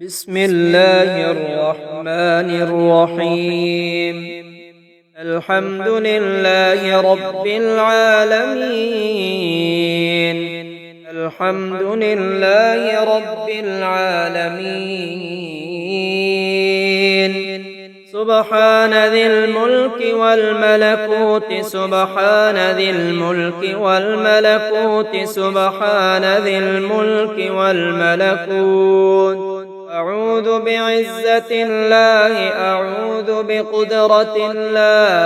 بسم الله الرحمن الرحيم. الحمد لله رب العالمين. الحمد لله رب العالمين. سبحان ذي الملك والملكوت سبحان ذي الملك والملكوت سبحان ذي الملك والملكوت. أعوذ بعزة الله أعوذ بقدرة الله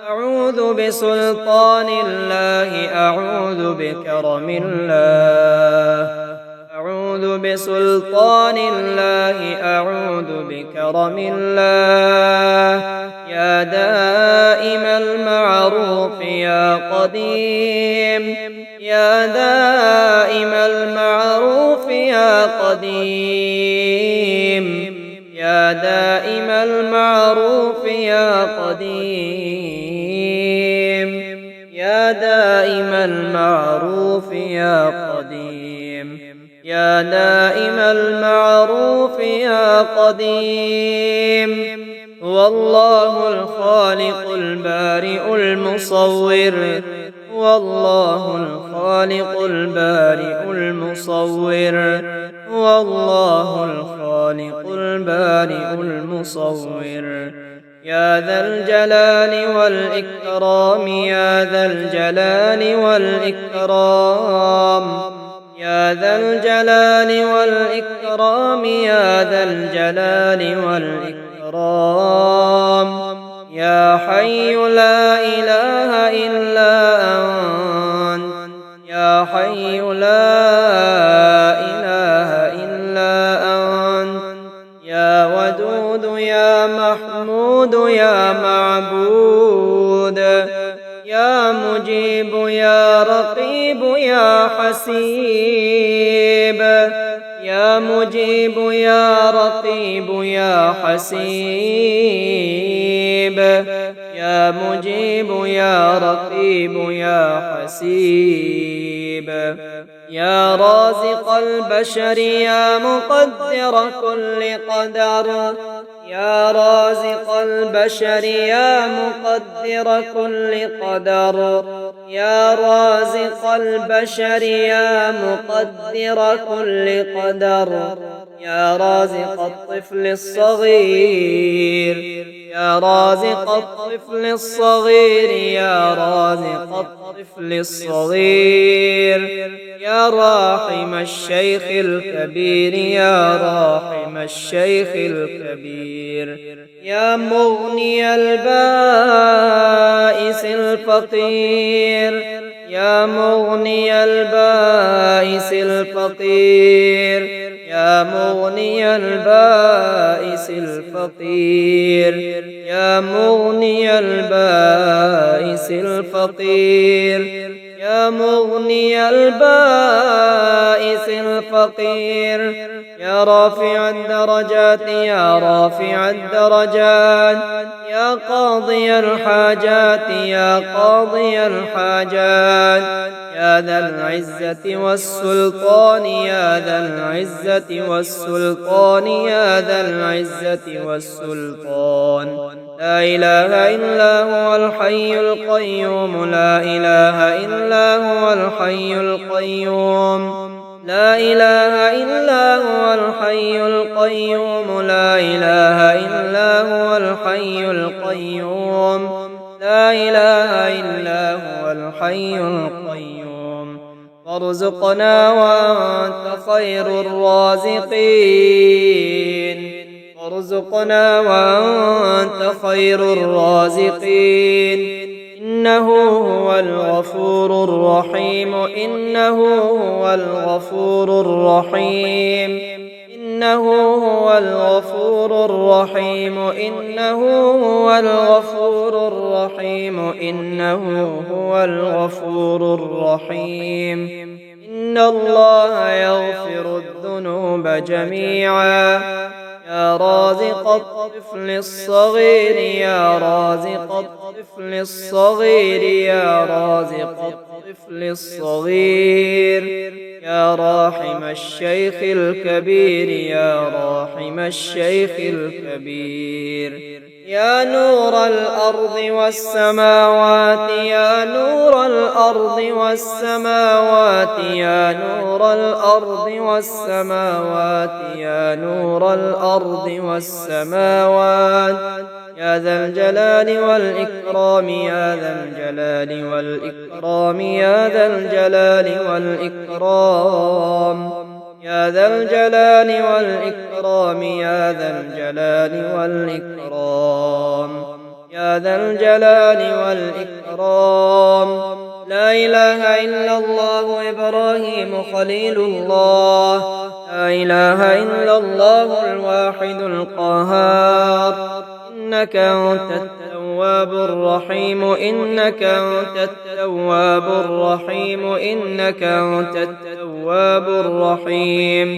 أعوذ بسلطان الله أعوذ بكرم الله أعوذ بسلطان الله أعوذ بكرم الله. يا دائم المعروف يا قديم يا دائم المعروف يا قديم يا دائم المعروف يا قديم يا دائم المعروف يا قديم يا دائم المعروف يا قديم. هو الله الخالق البارئ المصور هو الله الخالق البارئ المصور هو الله الخالق البارئ المصور. يا ذا الجلال والإكرام يا ذا الجلال والإكرام يا ذا الجلال والإكرام يا ذا الجلال والإكرام. يا حي لا إله إلا أنت يا حي لا إله إلا أنت. يا ودود يا محمود يا معبود يا مجيب يا رقيب يا حسيب يا مجيب يا رقيب يا حسيب يا مجيب يا رقيب يا حسيب. يا رازق البشر يا مقدر كل قدر يا رازق البشر يا مقدر كل قدر يا رازق البشر يا مقدر كل قدر. يا رازق الطفل الصغير يا رازق الطفل الصغير يا رازق الطفل الصغير. يا راحم الشيخ الكبير يا راحم الشيخ الكبير. يا مغني البائس الفقير يا مغني البائس الفقير يا مغني البائس الفقير يا مغني البائس الفقير يا مغني البائس الفقير. يا رافع الدرجات يا رافع الدرجات يا قاضي الحاجات يا قاضي الحاجات. يا ذا العزة والسلطان يا ذا العزة والسلطان يا ذا العزة والسلطان. لا إله إلا هو الحي القيوم لا إله إلا هو الحي القيوم لا إله إلا هو الحي القيوم لا إله إلا هو الحي القيوم لا إله إلا هو الحي القيوم. وارزقنا وأنت خير الرازقين وارزقنا وأنت خير الرازقين. إنه هو الغفور الرحيم إنه هو الغفور الرحيم إنه هو الغفور الرحيم إنه هو الغفور الرحيم إنه هو الغفور الرحيم. إن الله يغفر الذنوب جميعا. يا رازق الطفل الصغير يا رازق الطفل الصغير يا رازق الطفل الصغير، يا راحم الشيخ الكبير، يا راحم الشيخ الكبير. يا نور الأرض والسماوات، يا نور الأرض والسماوات، يا نور الأرض والسماوات، يا نور الأرض والسماوات، يا ذا الجلال والإكرام، يا ذا الجلال والإكرام، يا ذا الجلال والإكرام، يا ذا الجلال والإكرام، يا ذا الجلال والإكرام، يا ذا الجلال والإكرام. لا إله إلا الله إبراهيم خليل الله، لا إله إلا الله الواحد القهار. إنك أنت التواب الرحيم، إنك أنت التواب الرحيم، إنك أنت التواب الرحيم.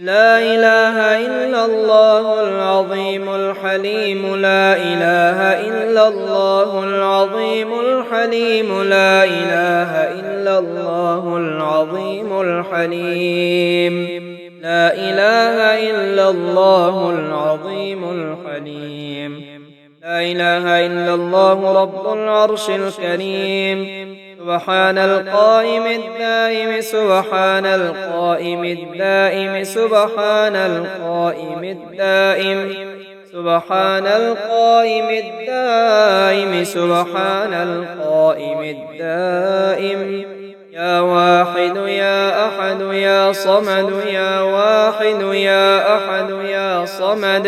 لا إله إلا الله العظيم الحليم، لا إله إلا الله العظيم الحليم، لا إله إلا الله العظيم الحليم، لا إله إلا الله العظيم الحليم. لا إله إلا الله رب العرش الكريم. سبحان القائم الدائم، سبحان القائم الدائم، سبحان القائم الدائم، سبحان القائم الدائم، سبحان القائم الدائم. يا واحد يا أحد يا صمد، يا واحد يا أحد يا صمد،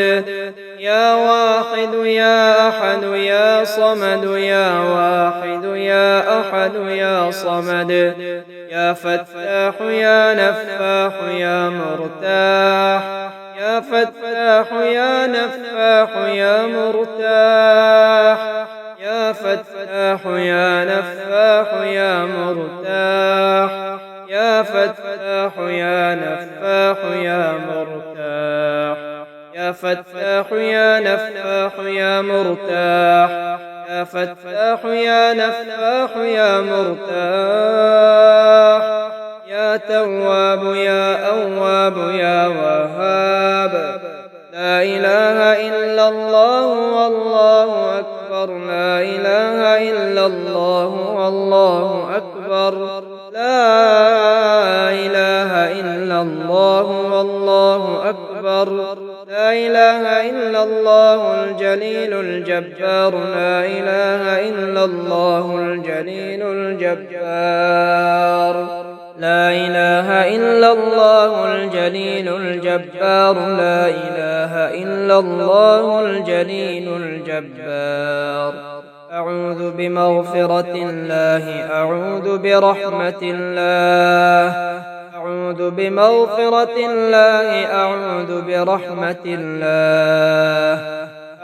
يا واحد يا أحد يا صمد، يا واحد يا أحد يا صمد. يا فتاح يا نفاح يا مرتاح، يا فتاح يا نفاح يا مرتاح، يا فتاح يا نفاح يا مرتاح، يا فتاح يا نفاح يا مرتاح، يا فتاح يا نفاح يا مرتاح، يا فتاح يا نفاح يا مرتاح. يا تواب يا أواب يا وهاب. لا إله إلا الله والله أكبر، لا إله إلا الله والله أكبر، لا إله إلا الله والله أكبر، لا إله إلا الله الجليل الجبار، لا إله إلا الله الجليل الجبار، لا إله إلا الله الجليل الجبار، لا إله إلا الله الجليل الجبار. أعوذ بمغفرة الله، أعوذ برحمة الله، أعوذ بمغفرة الله، أعوذ برحمة الله،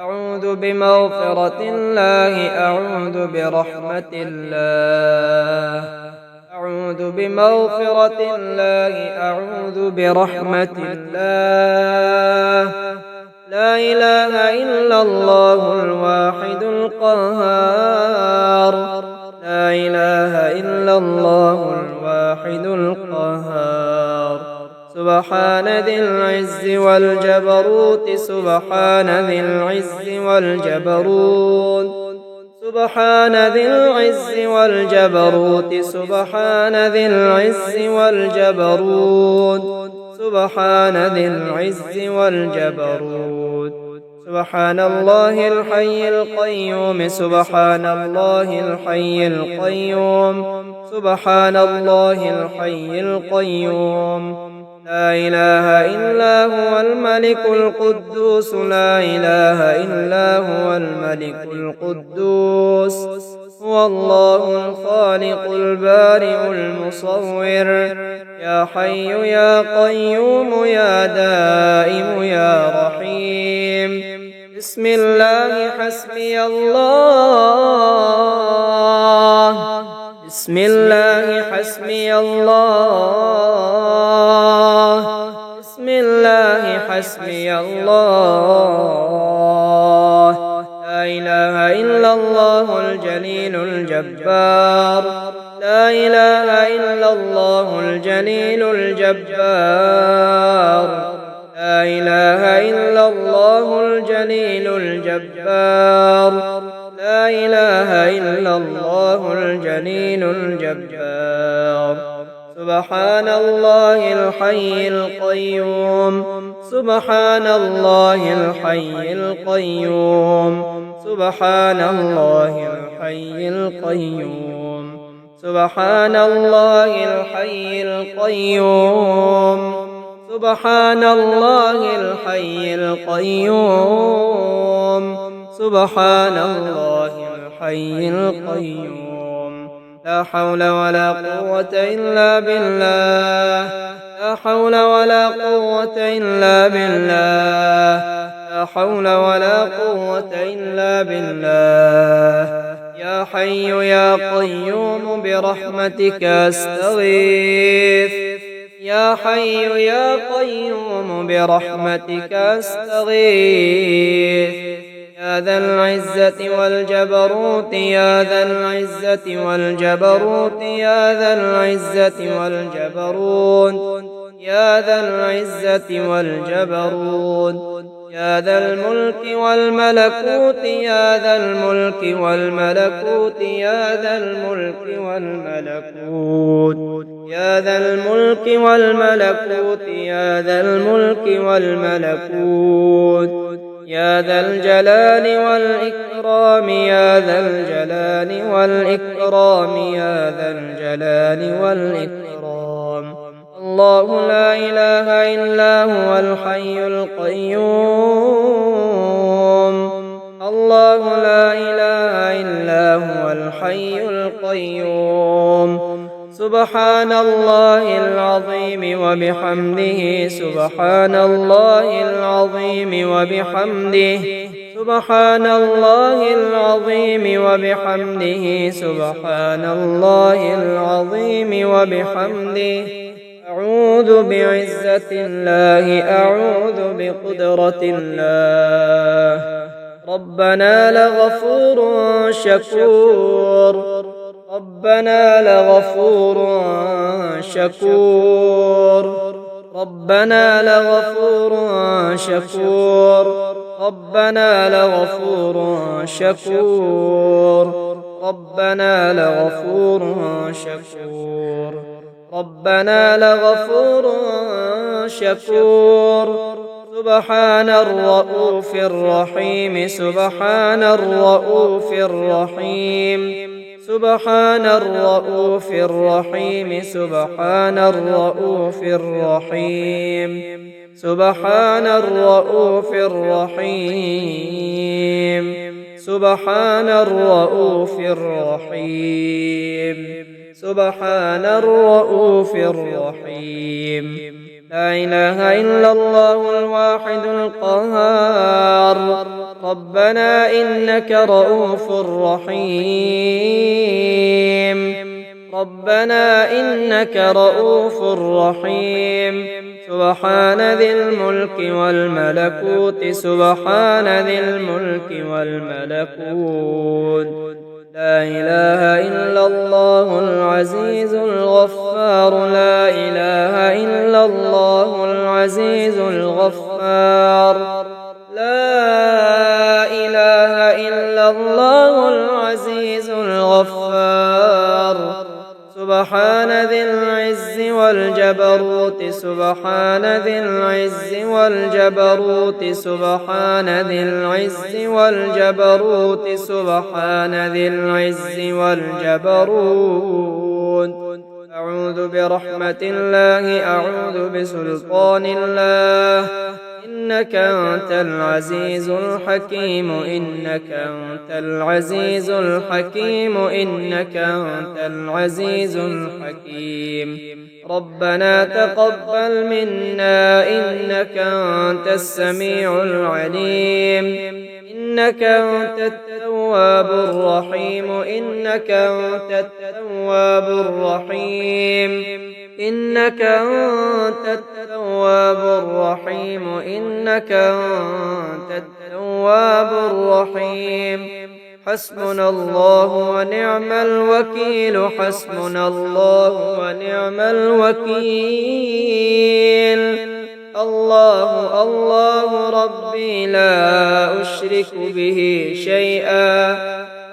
أعوذ بمغفرة الله، أعوذ برحمة الله، أعوذ بمغفرة الله، أعوذ برحمة الله. لا إله إلا الله الواحد القهار، لا إله إلا الله الواحد القهار. سبحان ذي العز والجبروت، سبحان ذي العز والجبروت، سبحان ذي العز والجبروت، سبحان ذي العز والجبروت، سبحان ذي العز والجبروت. سبحان الله الحي القيوم، سبحان الله الحي القيوم، سبحان الله الحي القيوم. لا إله إلا هو الملك القدوس، لا إله إلا هو الملك القدوس. هو الله الخالق البارئ المصور، يا حي يا قيوم يا دائم يا رحيم. بسم الله حسبي الله، بسم الله حسبي الله، بسم الله حسبي الله. لا إله إلا الله الجليل الجبار، لا إله إلا الله الجليل الجبار لا إله إلا الله الجليل الجبار لا إله إلا الله الجليل الجبار سبحان الله الحي القيوم سبحان الله الحي القيوم سبحان الله الحي القيوم سبحان الله الحي القيوم سبحان الله الحي القيوم سبحان الله الحي القيوم لا حول ولا قوة إلا بالله لا حول ولا قوة إلا بالله لا حول ولا قوة إلا بالله يا حي يا قيوم برحمتك أستغيث يا حي يا قيوم برحمتك أستغيث يا ذا العزة والجبروت يا ذا العزة والجبروت يا ذا العزة والجبروت يا ذا العزة والجبروت يا ذا الملك والملكوت يا ذا الملك والملكوت يا ذا الملك والملكوت يا ذا الملك والملكوت يا ذا الملك والملكوت يا ذا الجلال والإكرام يا ذا الجلال والإكرام يا ذا الجلال والإكرام الله لا إله إلا هو الحي القيوم الله لا إله إلا هو الحي القيوم سبحان الله العظيم وبحمده سبحان الله العظيم وبحمده سبحان الله العظيم وبحمده سبحان الله العظيم وبحمده أعوذ بعزة الله أعوذ بقدرة الله ربنا لغفور شكور ربنا لغفور شكور ربنا لغفور شكور ربنا لغفور شكور ربنا لغفور شكور ربنا لغفور شكور سبحان الرؤوف الرحيم سبحان الرؤوف الرحيم سبحان الرؤوف الرحيم سبحان الرؤوف الرحيم سبحان الرؤوف الرحيم سبحان الرؤوف الرحيم سبحان الرؤوف الرحيم لا إله إلا الله الواحد القهار ربنا إنك رؤوف رحيم ربنا إنك رؤوف رحيم سبحان ذي الملك والملكوت سبحان ذي الملك والملكوت لا إله إلا الله العزيز الغفار لا إله إلا الله العزيز الغفار لا إله إلا الله العزيز الغفار سبحان ذي العز والجبروت سبحان ذي العز والجبروت سبحان ذي العز والجبروت سبحان ذي العز والجبروت أعوذ برحمة الله أعوذ بسلطان الله إنك أنت العزيز الحكيم إنك أنت العزيز الحكيم إنك أنت العزيز الحكيم ربنا تقبل منا إنك أنت السميع العليم إنك أنت التواب الرحيم إنك أنت التواب الرحيم إنك أنت التواب الرحيم إنك أنت التواب الرحيم حسبنا الله ونعم الوكيل حسبنا الله ونعم الوكيل الله الله ربي لا أشرك به شيئا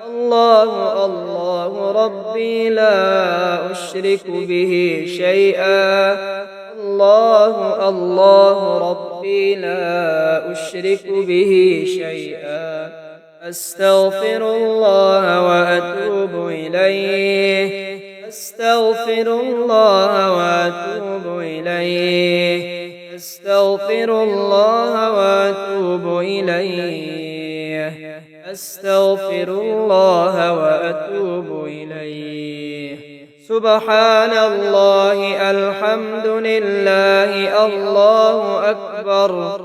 الله الله ربي لا أشرك به شيئا الله الله ربي لا أشرك به شيئا أستغفر الله وأتوب إليه أستغفر الله وأتوب إليه أستغفر الله وأتوب إليه أستغفر الله وأتوب إليه سبحان الله الحمد لله الله أكبر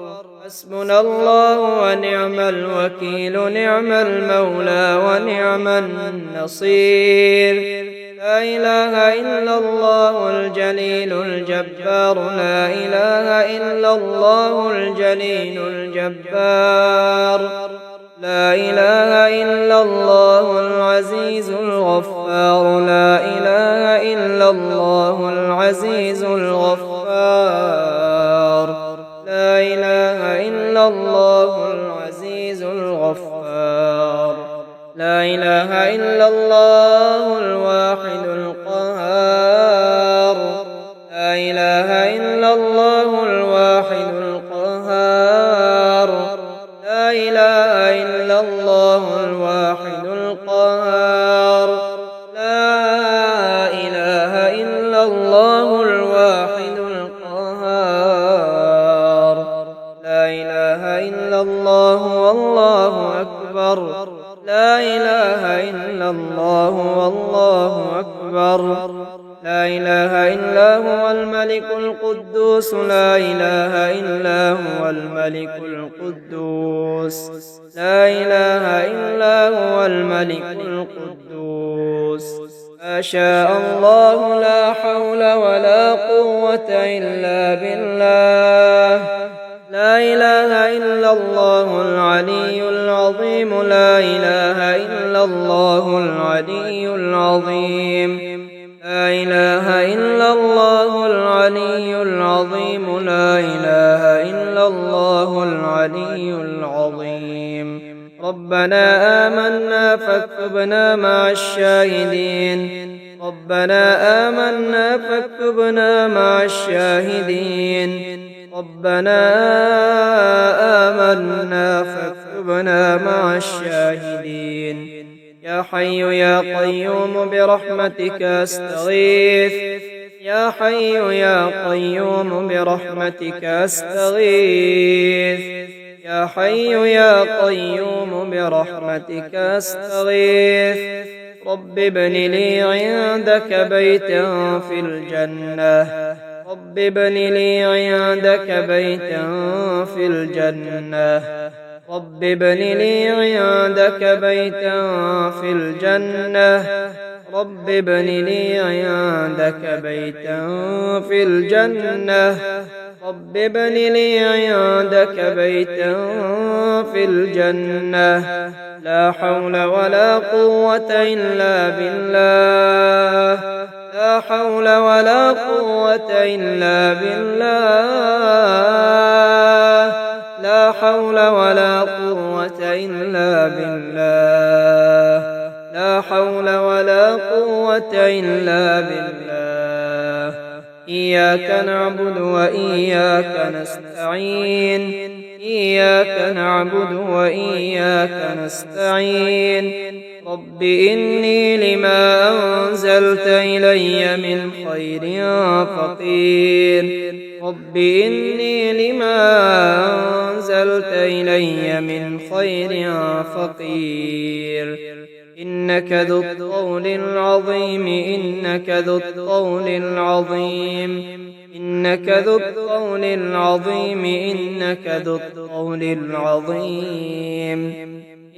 حسبنا الله ونعم الوكيل نعم المولى ونعم النصير لا إله إلا الله الجليل الجبار لا إله إلا الله الجليل الجبار لا إله إلا الله العزيز الغفار لا إله إلا الله العزيز الغفار لا إله إلا الله العزيز الغفار لا إله إلا الله الواحد القهار لا إله إلا الله الواحد القهار لا إله إلا الله الواحد القهار لا إله إلا الله الواحد القهار لا إله إلا الله والله أكبر لا إله إلا الله والله أكبر لا إله إلا هو الملك القدوس لا إله إلا هو الملك القدوس لا إله إلا هو الملك القدوس ما شاء الله لا حول ولا قوة إلا بالله لا إله إلا الله العلي العظيم لا إله إلا الله العلي العظيم لا إله إلا الله العلي العظيم لا إله إلا الله العلي العظيم ربنا آمنا فاكتبنا مع الشاهدين ربنا آمنا فاكتبنا مع الشاهدين ربنا آمنا فاكتبنا مع الشاهدين يا حي يا قيوم برحمتك أستغيث يا حي يا قيوم برحمتك أستغيث يا حي يا قيوم برحمتك أستغيث رب ابن لي عندك بيتا في الجنة رب ابن لي عندك بيتا في الجنة رب ابن لي عندك بيتا في الجنة رب ابن لي عندك بيتا في الجنة رب ابن لي عندك بيتا في الجنة لا حول ولا قوة إلا بالله لا حول ولا قوة إلا بالله لا حول ولا قوة إلا بالله لا حول ولا قوة إلا بالله إياك نعبد وإياك نستعين إياك نعبد وإياك نستعين رب إني لما أنزلت إلي من خير فقير رب إني لما أنزلت إلي من خير فقير إنك ذو الطول العظيم إنك ذو الطول العظيم إنك ذو الطول العظيم إنك ذو الطول العظيم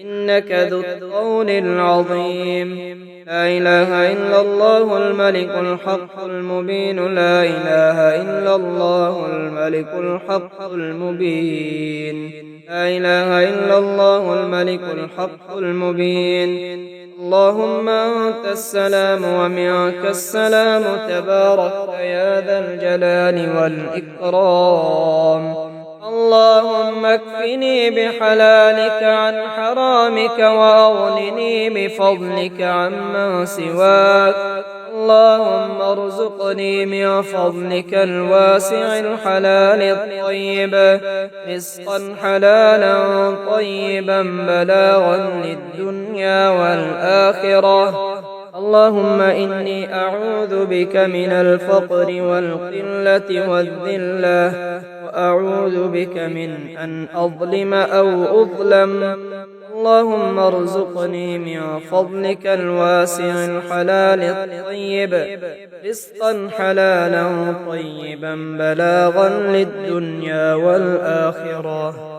إنك ذو الطول العظيم. لا إله إلا الله الملك الحق المبين. لا إله إلا الله الملك الحق المبين. لا إله إلا الله الملك الحق المبين. اللهم أنت السلام ومنك السلام، تبارك يا ذا الجلال والإكرام. اللهم اكفني بحلالك عن حرامك، وأغنني بفضلك عمن سواك. اللهم ارزقني من فضلك الواسع الحلال الطيب رزقا حلالا طيبا بلاغا للدنيا والآخرة. اللهم إني أعوذ بك من الفقر والقلة والذلة، وأعوذ بك من أن أظلم أو أظلم. اللهم ارزقني من فضلك الواسع الحلال الطيب رزقا حلالا طيبا بلاغا للدنيا والآخرة.